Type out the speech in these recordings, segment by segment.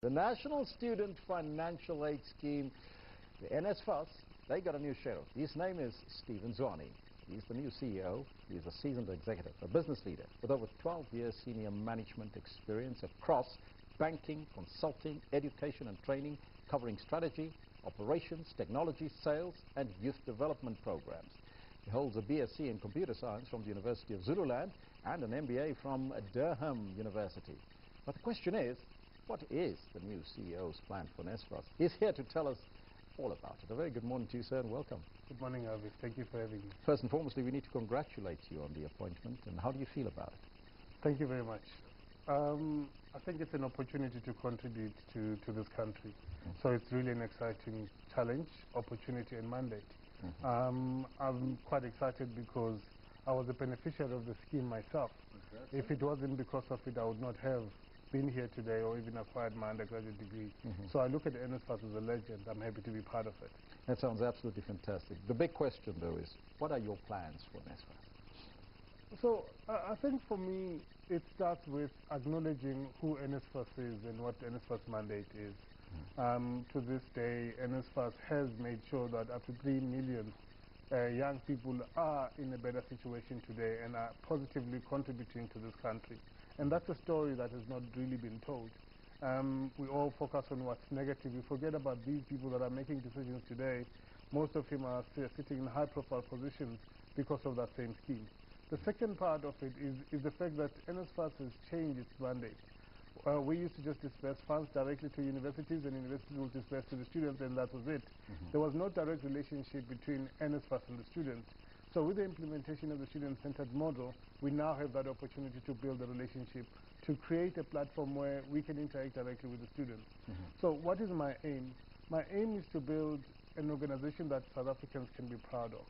The National Student Financial Aid Scheme, the NSFAS, they got a new sheriff. His name is Stephen Zwane. He's the new CEO. He's a seasoned executive, a business leader with over 12 years senior management experience across banking, consulting, education and training, covering strategy, operations, technology, sales and youth development programs. He holds a BSc in computer science from the University of Zululand and an MBA from Durham University. But the question is, what is the new CEO's plan for NSFAS? He's here to tell us all about it. A very good morning to you, sir, and welcome. Good morning, Elvis. Thank you for having me. First and foremost, we need to congratulate you on the appointment. And how do you feel about it? Thank you very much. I think it's an opportunity to contribute to this country. So it's really an exciting challenge, opportunity and mandate. I'm quite excited because I was a beneficiary of the scheme myself. If it wasn't because of it, I would not have been here today or even acquired my undergraduate degree. So I look at NSFAS as a legend. I'm happy to be part of it. That sounds absolutely fantastic. The big question, though, is what are your plans for NSFAS? So I think for me, it starts with acknowledging who NSFAS is and what NSFAS mandate is. To this day, NSFAS has made sure that up to 3 million young people are in a better situation today and are positively contributing to this country. And that's a story that has not really been told. We all focus on what's negative. We forget about these people that are making decisions today. Most of them are sitting in high-profile positions because of that same scheme. The second part of it is the fact that NSFAS has changed its mandate. We used to just disperse funds directly to universities, and universities would disperse to the students, and that was it. There was no direct relationship between NSFAS and the students. So with the implementation of the student-centered model, we now have that opportunity to build a relationship, to create a platform where we can interact directly with the students. So what is my aim? My aim is to build an organization that South Africans can be proud of.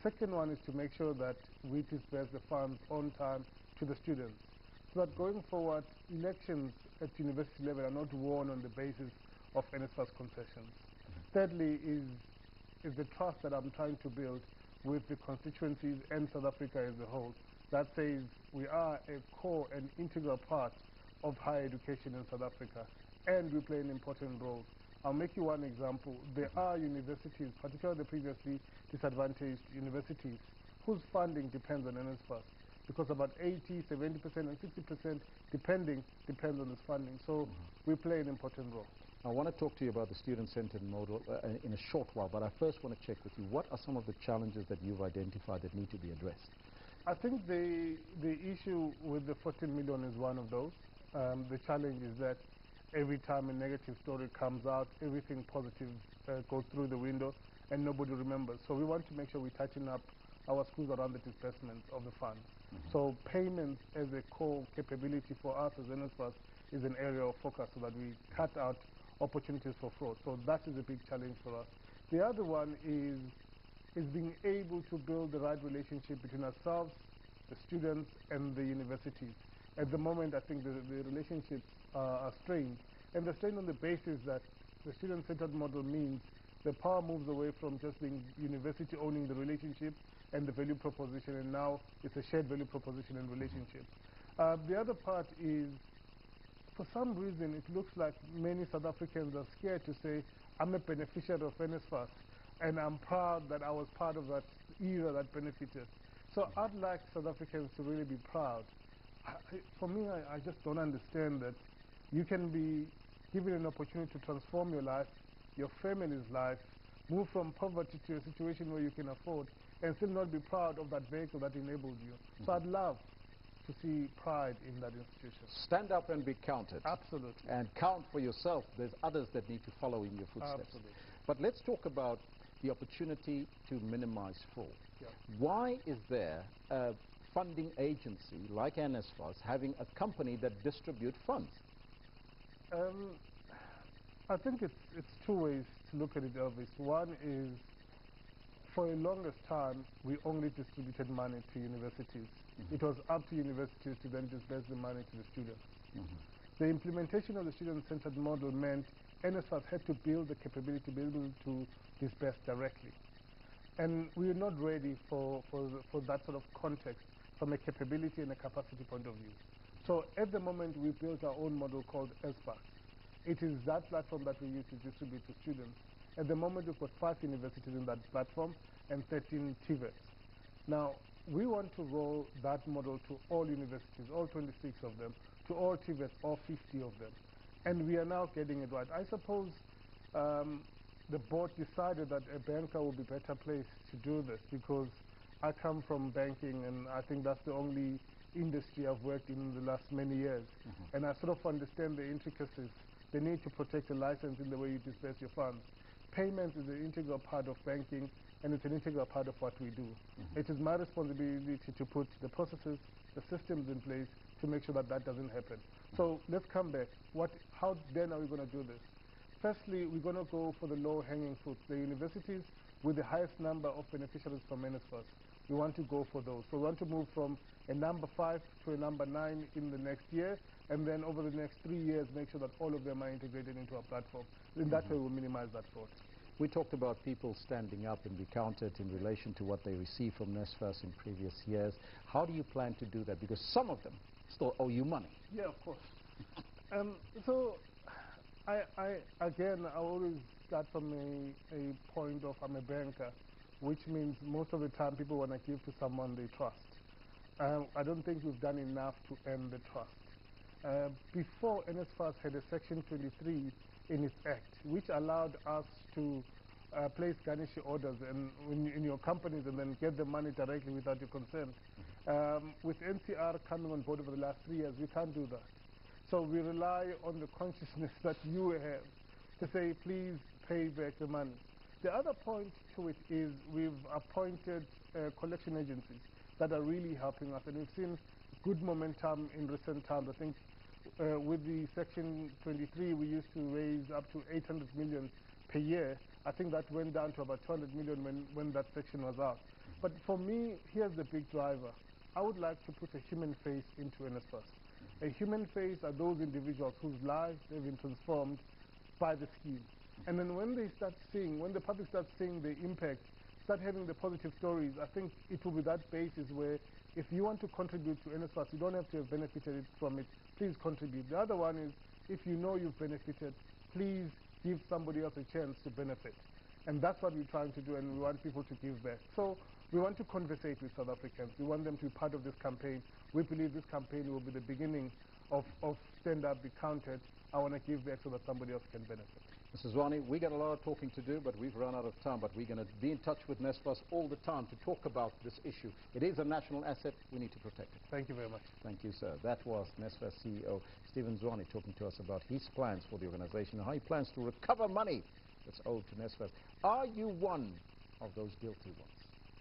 Second one is to make sure that we disperse the funds on time to the students, so that going forward, elections at university level are not won on the basis of NSFAS concessions. Thirdly is the trust that I'm trying to build with the constituencies and South Africa as a whole, that says we are a core and integral part of higher education in South Africa, and we play an important role. I'll make you one example. There are universities, particularly the previously disadvantaged universities, whose funding depends on NSFAS, because about 80, 70%, and 60% depends on this funding. So we play an important role. I want to talk to you about the student-centered model in a short while, but I first want to check with you, what are some of the challenges that you've identified that need to be addressed? I think the issue with the 14 million is one of those. The challenge is that every time a negative story comes out, everything positive goes through the window and nobody remembers. So we want to make sure we tighten up our schools around the disbursement of the funds. So payments as a core capability for us as NSFAS is an area of focus so that we cut out opportunities for fraud. So that is a big challenge for us. The other one is being able to build the right relationship between ourselves, the students, and the universities. At the moment, I think the relationships are strained. And they're strained on the basis that the student-centered model means the power moves away from just being university owning the relationship and the value proposition, and now it's a shared value proposition and relationship. The other part is, for some reason, it looks like many South Africans are scared to say, I'm a beneficiary of NSFAS, and I'm proud that I was part of that era that benefited. So I'd like South Africans to really be proud. For me, I just don't understand that you can be given an opportunity to transform your life, your family's life, move from poverty to a situation where you can afford, and still not be proud of that vehicle that enabled you. So I'd love to see pride in that institution. Stand up and be counted. Absolutely. And count for yourself. There's others that need to follow in your footsteps. Absolutely. But let's talk about the opportunity to minimize fraud. Yeah. Why is there a funding agency like NSFAS having a company that distributes funds? I think it's two ways to look at it, Elvis. One is, for the longest time, we only distributed money to universities. It was up to universities to then disperse the money to the students. The implementation of the student-centered model meant NSFAS had to build the capability to be able to disperse directly. And we were not ready for that sort of context from a capability and a capacity point of view. So at the moment, we built our own model called SABC. It is that platform that we use to distribute to students. At the moment, we've got 5 universities in that platform and 13 TVETs. Now, we want to roll that model to all universities, all 26 of them, to all TVETs, all 50 of them. And we are now getting it right. I suppose the board decided that a banker would be better placed to do this, because I come from banking, and I think that's the only industry I've worked in the last many years. And I sort of understand the intricacies, the need to protect the license in the way you disperse your funds. Payments is an integral part of banking, and it's an integral part of what we do. It is my responsibility to put the processes, the systems in place to make sure that that doesn't happen. So let's come back. How then are we going to do this? Firstly, we're going to go for the low-hanging fruits, the universities with the highest number of beneficiaries from NSFAS. We want to go for those. So we want to move from a number 5 to a number 9 in the next year, and then over the next 3 years, make sure that all of them are integrated into our platform. In that way, we'll minimize that fraud. We talked about people standing up and be counted in relation to what they received from NSFAS in previous years. How do you plan to do that? Because some of them still owe you money. Yeah, of course. So, again, I always start from a point of I'm a banker, which means most of the time people want to give to someone they trust. I don't think we've done enough to earn the trust. Before, NSFAS had a Section 23 in its act, which allowed us to place garnishee orders in your companies and then get the money directly without your consent. With NCR coming on board over the last 3 years, we can't do that. So we rely on the consciousness that you have to say, please pay back the money. The other point to it is we've appointed collection agencies that are really helping us, and we've seen good momentum in recent times. I think with the Section 23, we used to raise up to 800 million per year. I think that went down to about 200 million when that section was out. But for me, here's the big driver. I would like to put a human face into NSFAS. A human face are those individuals whose lives have been transformed by the scheme. And then when they start seeing, when the public starts seeing the impact, start having the positive stories, I think it will be that basis where if you want to contribute to NSFAS, you don't have to have benefited from it. Please contribute. The other one is, if you know you've benefited, please give somebody else a chance to benefit. And that's what we're trying to do, and we want people to give back. So we want to conversate with South Africans. We want them to be part of this campaign. We believe this campaign will be the beginning of Stand Up, Be Counted. I want to give back so that somebody else can benefit. Mrs. Zwane, we got a lot of talking to do, but we've run out of time. But we're going to be in touch with NSFAS all the time to talk about this issue. It is a national asset. We need to protect it. Thank you very much. Thank you, sir. That was NSFAS CEO Stephen Zwane talking to us about his plans for the organization and how he plans to recover money that's owed to NSFAS. Are you one of those guilty ones?